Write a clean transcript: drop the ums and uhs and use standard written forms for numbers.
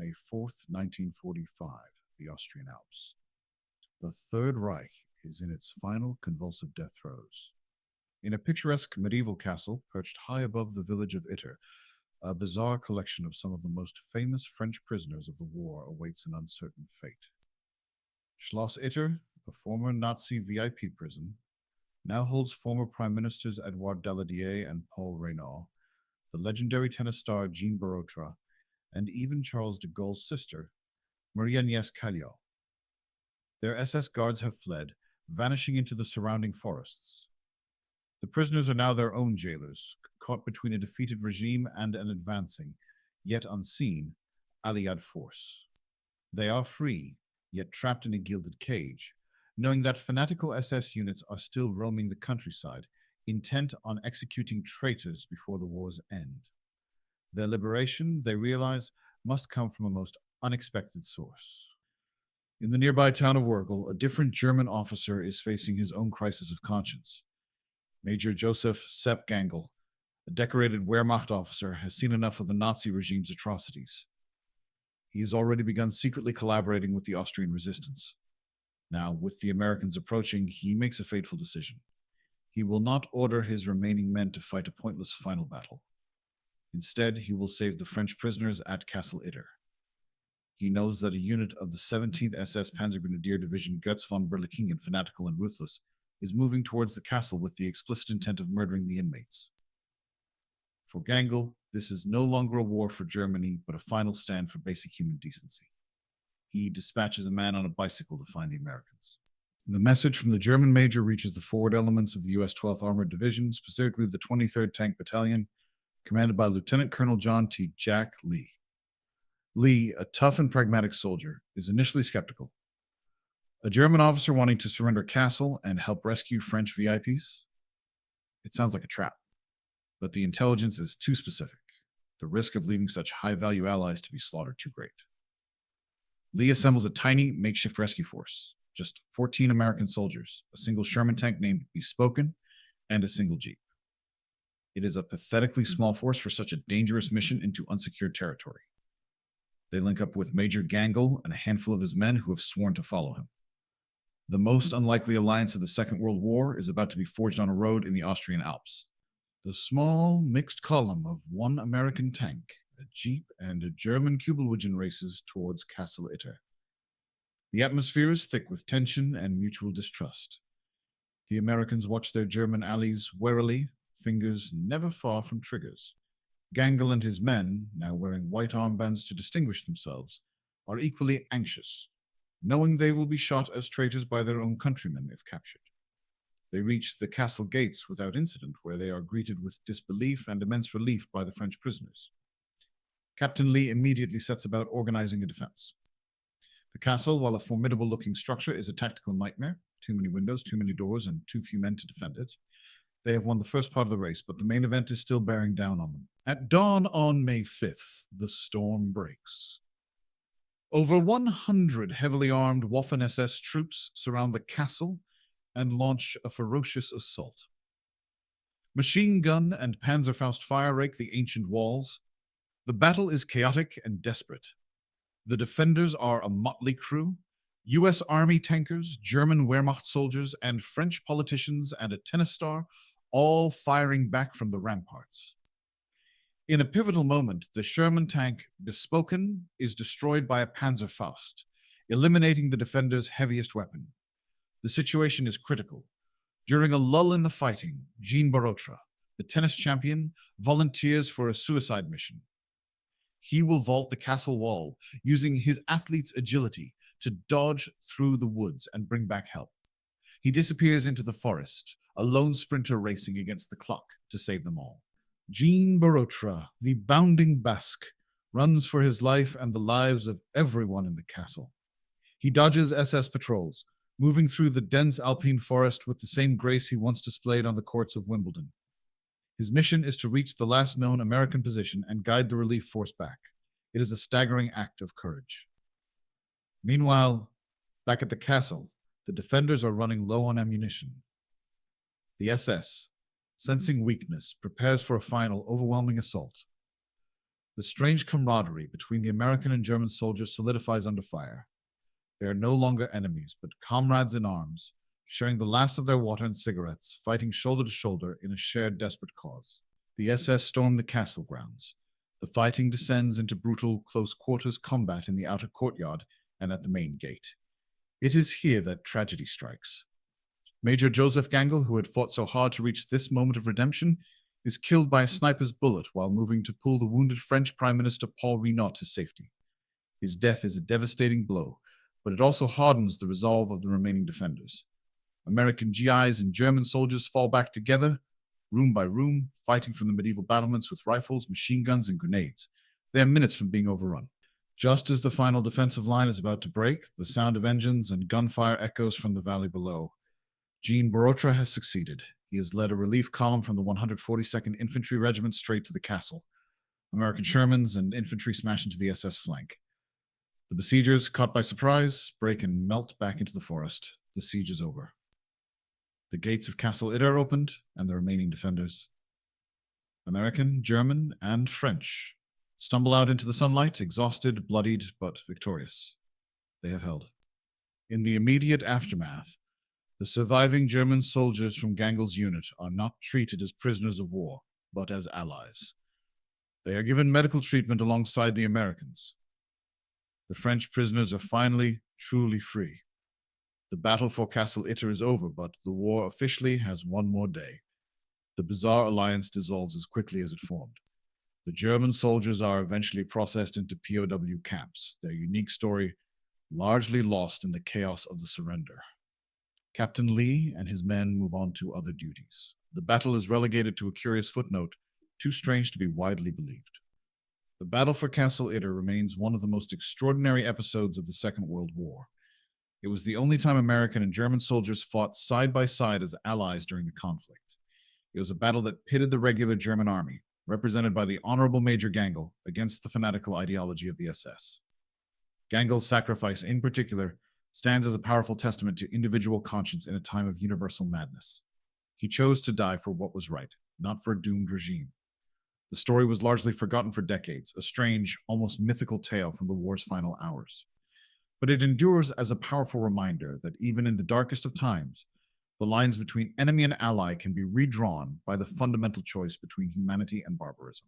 May 4th, 1945, the Austrian Alps. The Third Reich is in its final convulsive death throes. In a picturesque medieval castle perched high above the village of Itter, a bizarre collection of some of the most famous French prisoners of the war awaits an uncertain fate. Schloss Itter, a former Nazi VIP prison, now holds former Prime Ministers Edouard Daladier and Paul Reynaud, the legendary tennis star Jean Barotra, and even Charles de Gaulle's sister, Marie-Agnès Callot. Their SS guards have fled, vanishing into the surrounding forests. The prisoners are now their own jailers, caught between a defeated regime and an advancing, yet unseen, Allied force. They are free, yet trapped in a gilded cage, knowing that fanatical SS units are still roaming the countryside, intent on executing traitors before the war's end. Their liberation, they realize, must come from a most unexpected source. In the nearby town of Wurgel, a different German officer is facing his own crisis of conscience. Major Josef Gangl, a decorated Wehrmacht officer, has seen enough of the Nazi regime's atrocities. He has already begun secretly collaborating with the Austrian resistance. Now, with the Americans approaching, he makes a fateful decision. He will not order his remaining men to fight a pointless final battle. Instead, he will save the French prisoners at Castle Itter. He knows that a unit of the 17th SS Panzergrenadier Division Götz von Berlichingen, fanatical and ruthless, is moving towards the castle with the explicit intent of murdering the inmates. For Gangl, this is no longer a war for Germany, but a final stand for basic human decency. He dispatches a man on a bicycle to find the Americans. The message from the German major reaches the forward elements of the U.S. 12th Armored Division, specifically the 23rd Tank Battalion, commanded by Lieutenant Colonel John T. Jack Lee. Lee, a tough and pragmatic soldier, is initially skeptical. A German officer wanting to surrender Castle and help rescue French VIPs? It sounds like a trap, but the intelligence is too specific. The risk of leaving such high-value allies to be slaughtered too great. Lee assembles a tiny makeshift rescue force, just 14 American soldiers, a single Sherman tank named Bespoken, and a single Jeep. It is a pathetically small force for such a dangerous mission into unsecured territory. They link up with Major Gangl and a handful of his men who have sworn to follow him. The most unlikely alliance of the Second World War is about to be forged on a road in the Austrian Alps. The small, mixed column of one American tank, a Jeep, and a German Kübelwagen races towards Castle Itter. The atmosphere is thick with tension and mutual distrust. The Americans watch their German allies warily, fingers never far from triggers. Gangl and his men, now wearing white armbands to distinguish themselves, are equally anxious, knowing they will be shot as traitors by their own countrymen if captured. They reach the castle gates without incident, where they are greeted with disbelief and immense relief by the French prisoners. Captain Lee immediately sets about organizing a defense. The castle, while a formidable-looking structure, is a tactical nightmare. Too many windows, too many doors, and too few men to defend it. They have won the first part of the race, but the main event is still bearing down on them. At dawn on May 5th, the storm breaks. Over 100 heavily armed Waffen-SS troops surround the castle and launch a ferocious assault. Machine gun and Panzerfaust fire rake the ancient walls. The battle is chaotic and desperate. The defenders are a motley crew, U.S. Army tankers, German Wehrmacht soldiers, and French politicians and a tennis star, all firing back from the ramparts. In a pivotal moment, the Sherman tank Bespoken is destroyed by a Panzerfaust, eliminating the defenders' heaviest weapon. The situation is critical. During a lull in the fighting, Jean Barotra, the tennis champion, volunteers for a suicide mission. He will vault the castle wall, using his athlete's agility to dodge through the woods and bring back help. He disappears into the forest, a lone sprinter racing against the clock to save them all. Jean Barotra, the bounding Basque, runs for his life and the lives of everyone in the castle. He dodges SS patrols, moving through the dense alpine forest with the same grace he once displayed on the courts of Wimbledon. His mission is to reach the last known American position and guide the relief force back. It is a staggering act of courage. Meanwhile, back at the castle, the defenders are running low on ammunition. The SS, sensing weakness, prepares for a final, overwhelming assault. The strange camaraderie between the American and German soldiers solidifies under fire. They are no longer enemies, but comrades in arms, sharing the last of their water and cigarettes, fighting shoulder to shoulder in a shared desperate cause. The SS storm the castle grounds. The fighting descends into brutal close-quarters combat in the outer courtyard and at the main gate. It is here that tragedy strikes. Major Josef Gangl, who had fought so hard to reach this moment of redemption, is killed by a sniper's bullet while moving to pull the wounded French Prime Minister Paul Renaud to safety. His death is a devastating blow, but it also hardens the resolve of the remaining defenders. American GIs and German soldiers fall back together, room by room, fighting from the medieval battlements with rifles, machine guns, and grenades. They are minutes from being overrun. Just as the final defensive line is about to break, the sound of engines and gunfire echoes from the valley below. Jean Barotra has succeeded. He has led a relief column from the 142nd Infantry Regiment straight to the castle. American Shermans and infantry smash into the SS flank. The besiegers, caught by surprise, break and melt back into the forest. The siege is over. The gates of Castle Itter are opened, and the remaining defenders, American, German, and French, stumble out into the sunlight, exhausted, bloodied, but victorious. They have held. In the immediate aftermath, the surviving German soldiers from Gangl's unit are not treated as prisoners of war, but as allies. They are given medical treatment alongside the Americans. The French prisoners are finally, truly free. The battle for Castle Itter is over, but the war officially has one more day. The bizarre alliance dissolves as quickly as it formed. The German soldiers are eventually processed into POW camps, their unique story largely lost in the chaos of the surrender. Captain Lee and his men move on to other duties. The battle is relegated to a curious footnote, too strange to be widely believed. The battle for Castle Itter remains one of the most extraordinary episodes of the Second World War. It was the only time American and German soldiers fought side by side as allies during the conflict. It was a battle that pitted the regular German army, represented by the Honorable Major Gangl, against the fanatical ideology of the SS. Gangl's sacrifice, in particular, stands as a powerful testament to individual conscience in a time of universal madness. He chose to die for what was right, not for a doomed regime. The story was largely forgotten for decades, a strange, almost mythical tale from the war's final hours. But it endures as a powerful reminder that even in the darkest of times, the lines between enemy and ally can be redrawn by the fundamental choice between humanity and barbarism.